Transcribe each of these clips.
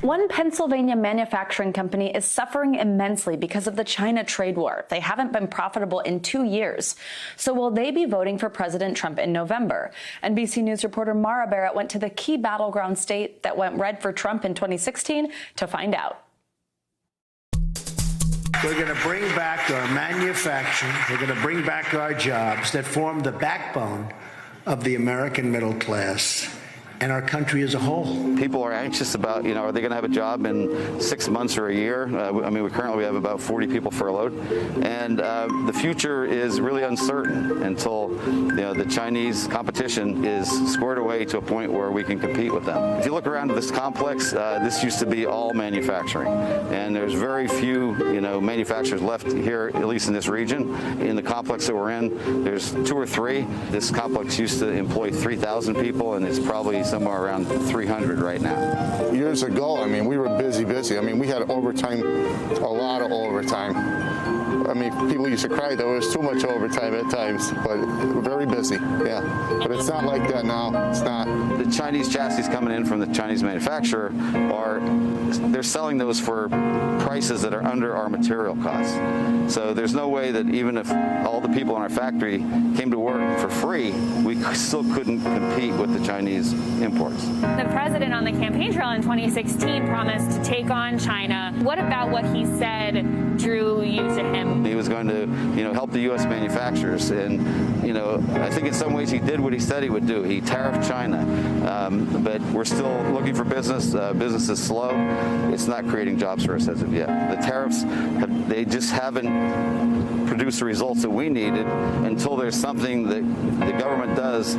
One Pennsylvania manufacturing company is suffering immensely because of the China trade war. They haven't been profitable in 2 years. So will they be voting for President Trump in November? NBC News reporter Maura Barrett went to the key battleground state that went red for Trump in 2016 to find out. We're going to bring back our manufacturing. We're going to bring back our jobs that form the backbone of the American middle class and our country as a whole. People are anxious about, are they going to have a job in 6 months or a year? We currently have about 40 people furloughed, and the future is really uncertain until the Chinese competition is squared away to a point where we can compete with them. If you look around this complex, this used to be all manufacturing, and there's very few manufacturers left here, at least in this region. In the complex that we're in, there's 2 or 3. This complex used to employ 3,000 people, and it's probably somewhere around 300 right now. Years ago, we were busy. We had overtime, a lot of overtime. People used to cry there was too much overtime at times, but we're very busy, yeah. But it's not like that now, it's not. The Chinese chassis coming in from the Chinese manufacturer they're selling those for prices that are under our material costs. So there's no way that even if all the people in our factory came to work for free, we still couldn't compete with the Chinese imports. The president on the campaign trail in 2016 promised to take on China. What about what he said drew you to him? He was going to, help the U.S. manufacturers, and I think in some ways he did what he said he would do. He tariffed China, but we're still looking for business. Business is slow. It's not creating jobs for us as of yet. The tariffs, they just haven't produced the results that we needed until there's something that the government does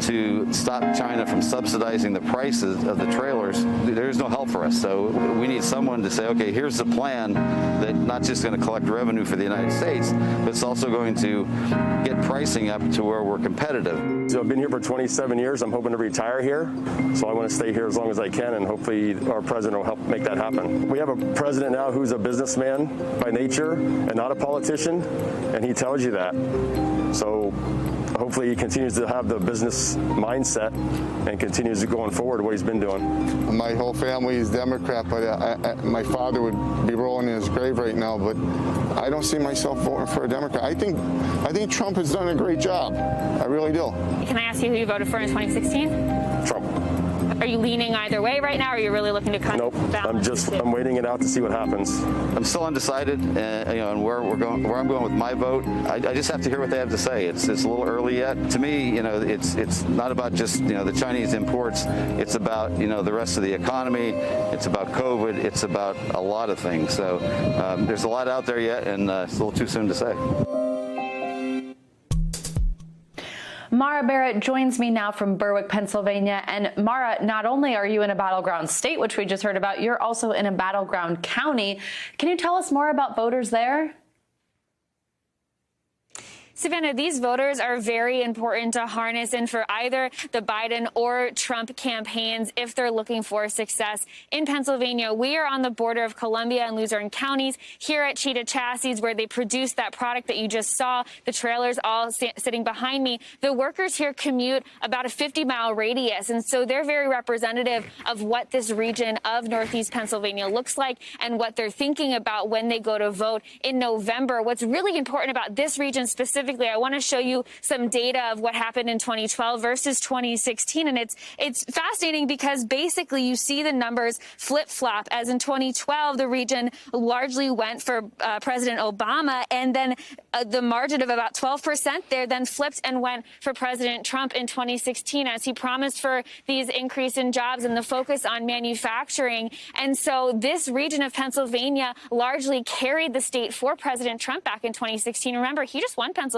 to stop China from subsidizing the prices of the trailers. There's no help for us. So we need someone to say, okay, here's the plan that not just going to collect revenue for the United States, but it's also going to get pricing up to where we're competitive. So I've been here for 27 years. I'm hoping to retire here. So I want to stay here as long as I can, and hopefully our president will help make that happen. We have a president now who's a businessman by nature and not a politician, and he tells you that. So hopefully he continues to have the business mindset and continues going forward what he's been doing. My whole family is Democrat, but my father would be rolling in his grave right now, but I don't see myself voting for a Democrat. I think Trump has done a great job. I really do. Can I ask you who you voted for in 2016? Trump. Are you leaning either way right now, or are you really looking to kind of balance? I'm waiting it out to see what happens. I'm still undecided, and where I'm going with my vote. I just have to hear what they have to say. It's a little early yet. To me, it's not about just the Chinese imports. It's about the rest of the economy. It's about COVID. It's about a lot of things. So there's a lot out there yet, and it's a little too soon to say. Maura Barrett joins me now from Berwick, Pennsylvania. And Maura, not only are you in a battleground state, which we just heard about, you're also in a battleground county. Can you tell us more about voters there? Savannah, these voters are very important to harness in for either the Biden or Trump campaigns if they're looking for success. In Pennsylvania, we are on the border of Columbia and Luzerne Counties here at Cheetah Chassis, where they produce that product that you just saw, the trailers all sitting behind me. The workers here commute about a 50-mile radius, and so they're very representative of what this region of Northeast Pennsylvania looks like and what they're thinking about when they go to vote in November. What's really important about this region specifically, I want to show you some data of what happened in 2012 versus 2016. And it's fascinating because basically you see the numbers flip-flop. As in 2012, the region largely went for President Obama, and then the margin of about 12% there then flipped and went for President Trump in 2016, as he promised for these increase in jobs and the focus on manufacturing. And so this region of Pennsylvania largely carried the state for President Trump back in 2016. Remember, he just won Pennsylvania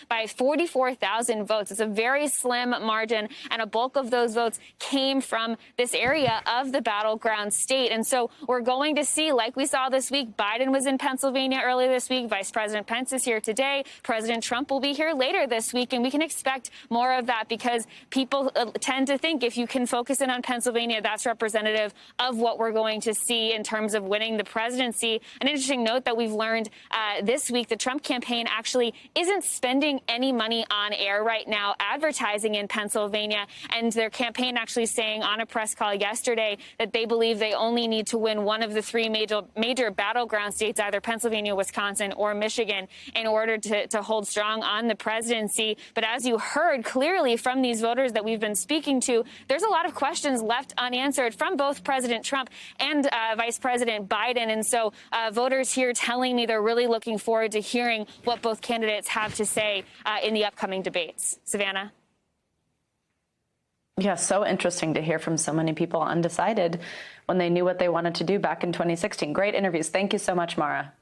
by 44,000 votes. It's a very slim margin, and a bulk of those votes came from this area of the battleground state. And so we're going to see, like we saw this week, Biden was in Pennsylvania earlier this week. Vice President Pence is here today. President Trump will be here later this week, and we can expect more of that because people tend to think if you can focus in on Pennsylvania, that's representative of what we're going to see in terms of winning the presidency. An interesting note that we've learned this week, the Trump campaign actually isn't isn't spending any money on air right now advertising in Pennsylvania. And their campaign actually saying on a press call yesterday that they believe they only need to win one of the three major battleground states, either Pennsylvania, Wisconsin, or Michigan, in order to hold strong on the presidency. But as you heard clearly from these voters that we've been speaking to, there's a lot of questions left unanswered from both President Trump and Vice President Biden. And so voters here telling me they're really looking forward to hearing what both candidates have to say in the upcoming debates. Savannah? Yeah, so interesting to hear from so many people undecided when they knew what they wanted to do back in 2016. Great interviews. Thank you so much, Maura.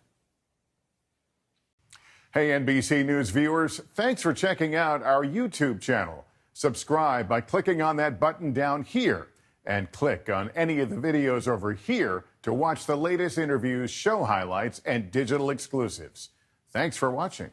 Hey, NBC News viewers, thanks for checking out our YouTube channel. Subscribe by clicking on that button down here and click on any of the videos over here to watch the latest interviews, show highlights, and digital exclusives. Thanks for watching.